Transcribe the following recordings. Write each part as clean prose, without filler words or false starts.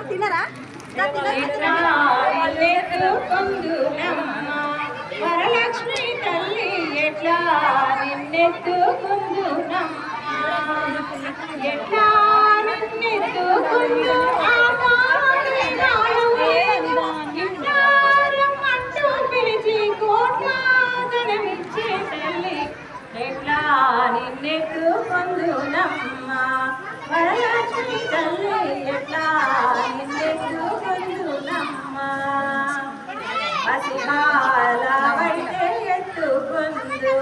తినరా వరలక్ష్మి తల్లి ఎట్లా నిన్నెత్తుకుందునమ్మా ఎట్లా నిన్నెత్తుకుందు అంటూ పిలిచి కోట్లాదనమిచ్చే తల్లి ఎట్లా నిన్నెత్తుకుందునమ్మా వరలక్ష్మి తల్లి ఎట్లా నిన్నెత్తుకుందునమ్మా పసిబాలవైతే ఎత్తుకుందు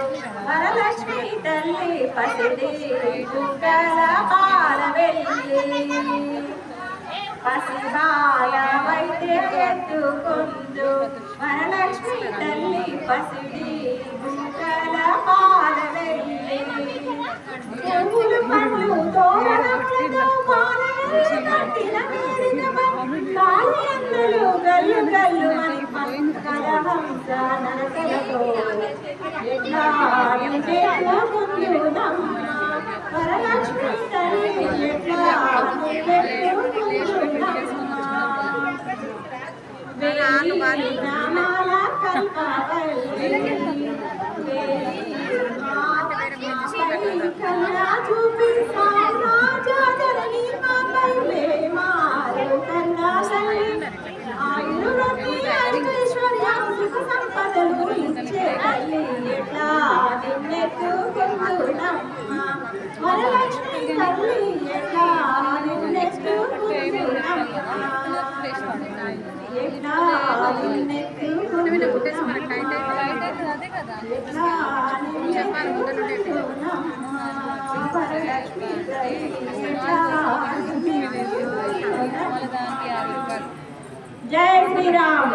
వరలక్ష్మి తల్లి పసిడి గుడ్డల పాలవెల్లి పసిబాలవైతే ఎత్తుకుందు వరలక్ష్మి తల్లి పసిడి గుడ్డల పాలవెల్లి చెవులు పండ్లు తోరణములతో పాలవెల్లి కట్టిన కాళీయందులు గల్లు గల్లు అని కలహంస నరకలతో ఎట్లా నిన్నెత్తుకుందునమ్మా వరలక్ష్మి తల్లి ఎట్లా నిన్నెత్తుకుందునమ్మా నామాల కల్పవల్లి కన్నా చూపి సామ్రాజ్యజనని మాపై ప్రేమాలు కన్నా తల్లి ఆయుర్వతి ఐశ్వర్యం సుఖ సంపదలు ఇచ్చే తల్లి ఎట్లా నిన్నెత్తుకుందునమ్మా వరలక్ష్మి తల్లి ఎట్లా నిన్నెత్తుకుందునమ్మా ఎట్లా జై శ్రీరామ్।